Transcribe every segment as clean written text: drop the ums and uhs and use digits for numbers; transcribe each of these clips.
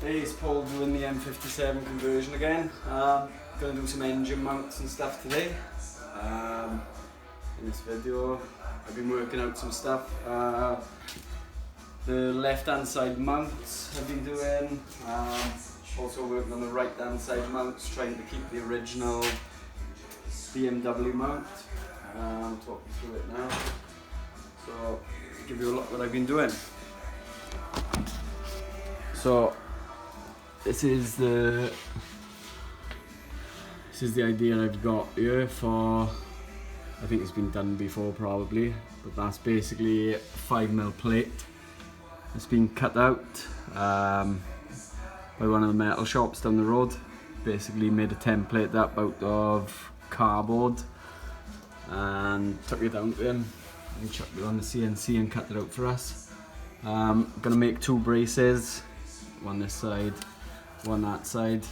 Hey, it's Paul doing the M57 conversion again. Going to do some engine mounts and stuff today. In this video I've been working out some stuff. The left hand side mounts I've been doing. Also working on the right hand side mounts, trying to keep the original BMW mount. Talk you through it now. So I'll give you a look what I've been doing. So this is the idea I've got here for, I think it's been done before probably, but that's basically a 5mm plate. It's been cut out by one of the metal shops down the road. Basically made a template up out of cardboard and took it down to him and chucked it on the CNC and cut it out for us. Gonna make two braces, one this side, one that side.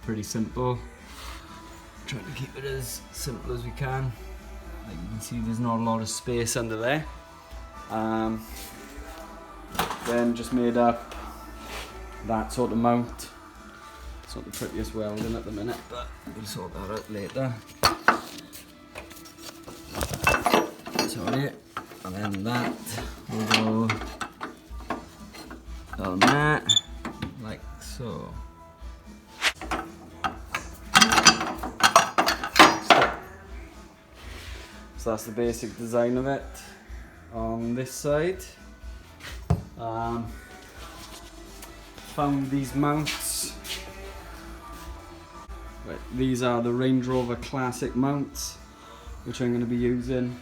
Pretty simple. Trying to keep it as simple as we can. Like you can see, there's not a lot of space under there. Then just made up that sort of mount. It's not the prettiest welding at the minute, but we'll sort that out later. Sorry. And then that will go on that, like so. So that's the basic design of it. On this side, found these mounts. Right, these are the Range Rover Classic mounts, which I'm going to be using.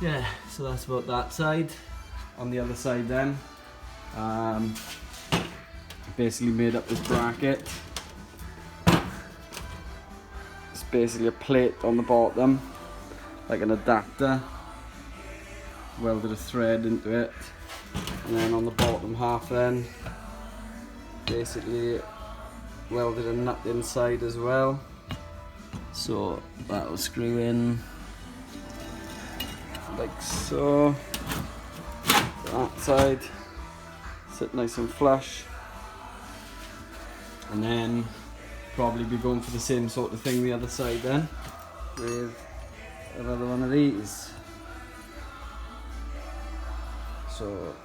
Yeah, so that's about that side. On the other side then, basically made up this bracket. It's basically a plate on the bottom, like an adapter. Welded a thread into it, and then on the bottom half then, basically welded a nut inside as well. So that will screw in like so. That side sit nice and flush, and then probably be going for the same sort of thing the other side then, with another one of these. So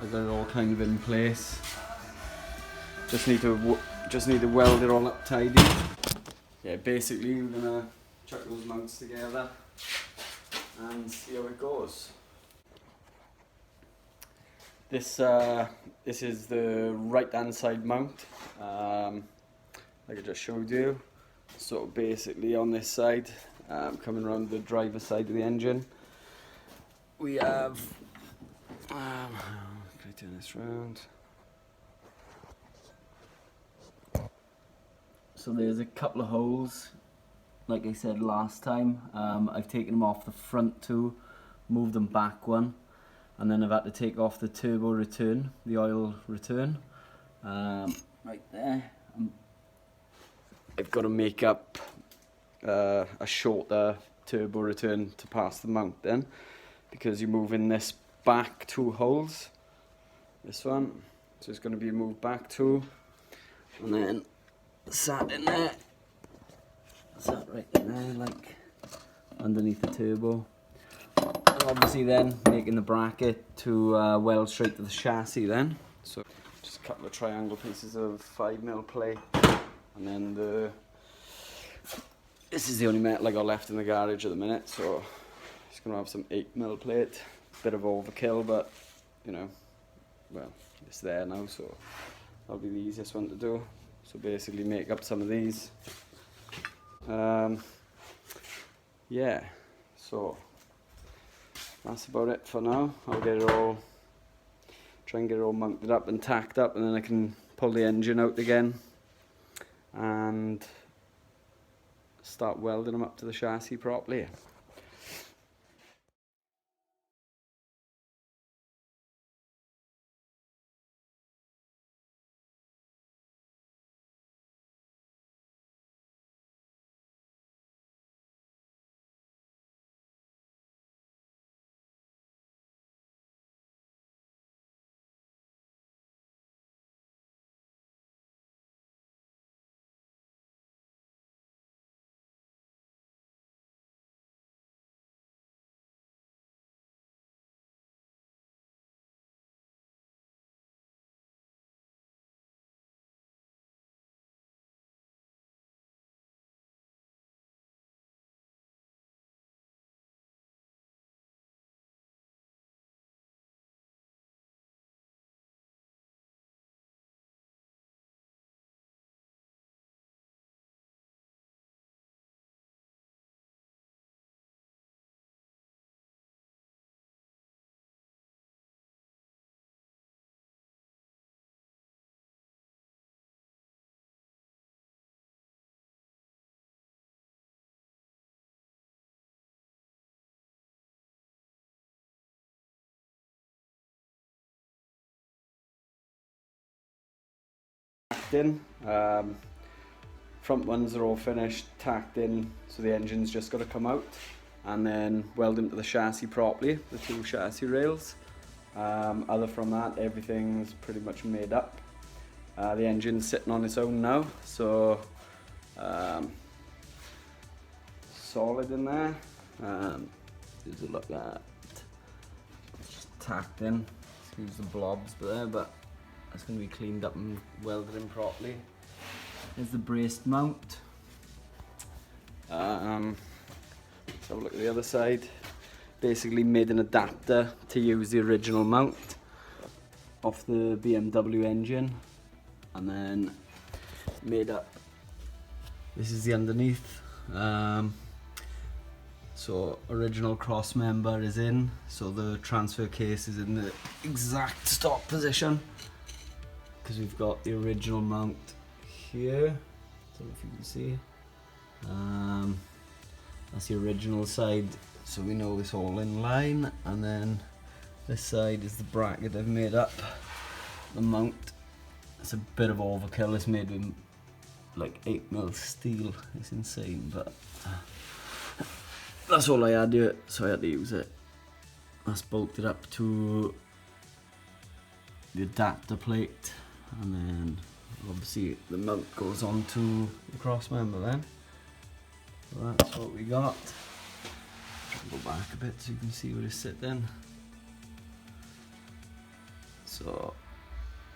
I got it all kind of in place. Just need to weld it all up tidy. Yeah, basically we're gonna chuck those mounts together and see how it goes. This is the right hand side mount, like I just showed you. So basically on this side, coming around the driver's side of the engine, we have, can I turn this round? So there's a couple of holes, like I said last time. I've taken them off the front two, moved them back one, and then I've had to take off the turbo return, the oil return, right there. I've got to make up a shorter turbo return to pass the mount then, because you're moving this back two holes, this one, so it's going to be moved back two, and then sat in there, sat right in there, like underneath the turbo. And obviously then making the bracket to weld straight to the chassis then. So just a couple of triangle pieces of 5mm plate, and then this is the only metal I got left in the garage at the minute, so just gonna have some 8mm plate. Bit of overkill, but you know, well, it's there now, so that'll be the easiest one to do. So basically make up some of these. Yeah, so that's about it for now. I'll get it all, try and get it all mounted up and tacked up, and then I can pull the engine out again and start welding them up to the chassis properly. tacked in. Front ones are all finished, tacked in, so the engine's just got to come out and then weld into the chassis properly, the two chassis rails. Other from that, everything's pretty much made up. The engine's sitting on its own now, so solid in there. There's a look at just tacked in. Excuse the blobs there, but that's going to be cleaned up and welded in properly. There's the braced mount. Let's have a look at the other side. Basically made an adapter to use the original mount off the BMW engine, and then made up. This is the underneath. So original cross member is in, so the transfer case is in the exact stock position, because we've got the original mount here. I don't know if you can see. That's the original side, so we know it's all in line, and then this side is the bracket I've made up, the mount. It's a bit of overkill. It's made with like 8mm steel. It's insane, but that's all I had here, so I had to use it. That's bolted up to the adapter plate, and then obviously the mount goes onto the cross member then. So that's what we got. Go back a bit so you can see where it's sitting. So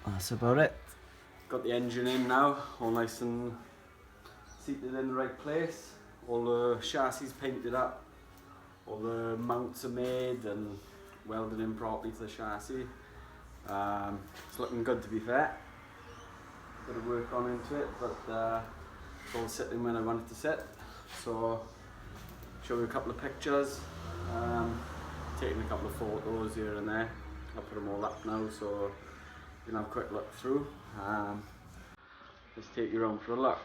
that's about it. Got the engine in now, all nice and seated in the right place. All the chassis painted up, all the mounts are made and welded in properly to the chassis. It's looking good, to be fair. Bit of work on into it, but it's all sitting when I want it to sit. So show you a couple of pictures, taking a couple of photos here and there. I'll put them all up now so you can have a quick look through. Let's take you around for a look.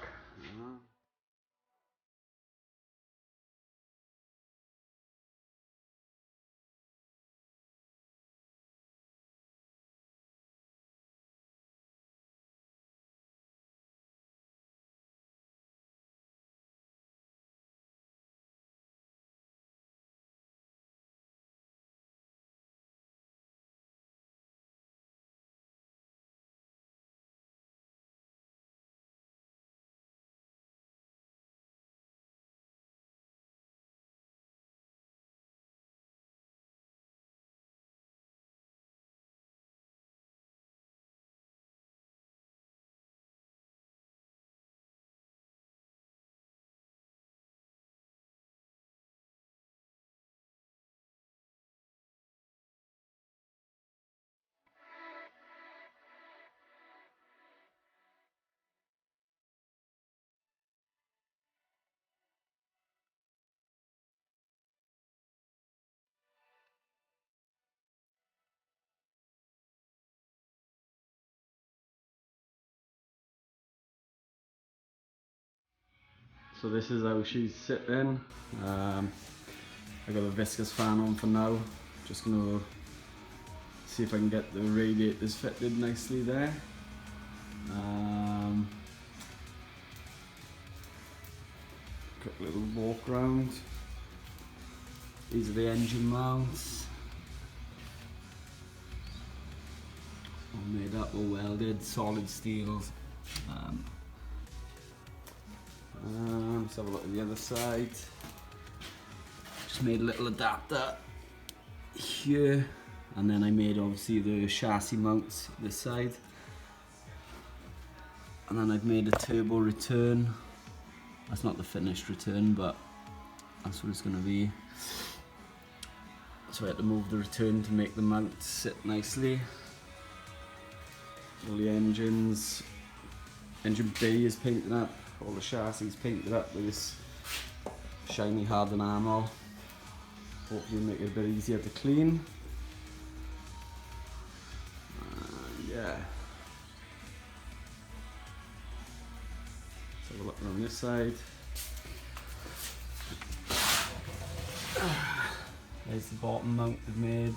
So this is how she's sitting. I got a viscous fan on for now. Just gonna see if I can get the radiators fitted nicely there. Quick little walk round. These are the engine mounts. All made up, all welded, solid steels. Let's have a look at the other side. Just made a little adapter here, and then I made obviously the chassis mounts this side, and then I've made a turbo return. That's not the finished return, but that's what it's going to be. So I had to move the return to make the mount sit nicely. All the engine bay is painted up. All the chassis is painted up with this shiny hardened armour. Hopefully make it a bit easier to clean. Yeah. Let's have a look around this side. There's the bottom mount we've made.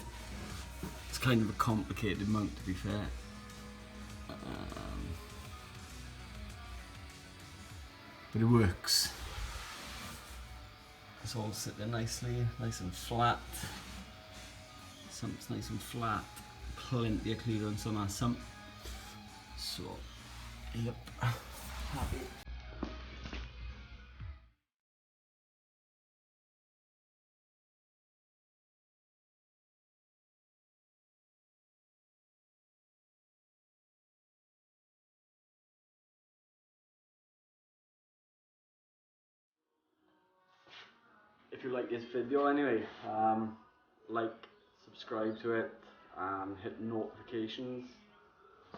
It's kind of a complicated mount, to be fair. but it works. It's all sitting nicely, nice and flat. Sump's nice and flat. Plenty of clearance on that sump. So, yep, happy. If you like this video anyway, like, subscribe to it, and hit notifications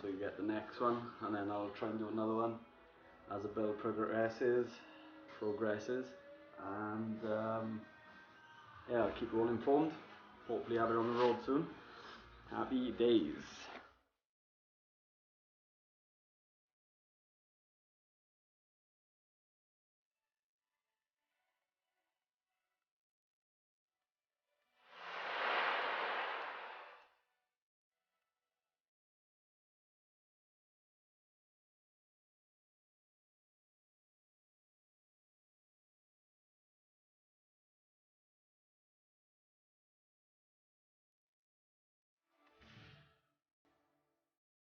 so you get the next one, and then I'll try and do another one as the build progresses, and yeah, I'll keep you all informed. Hopefully have it on the road soon. Happy days.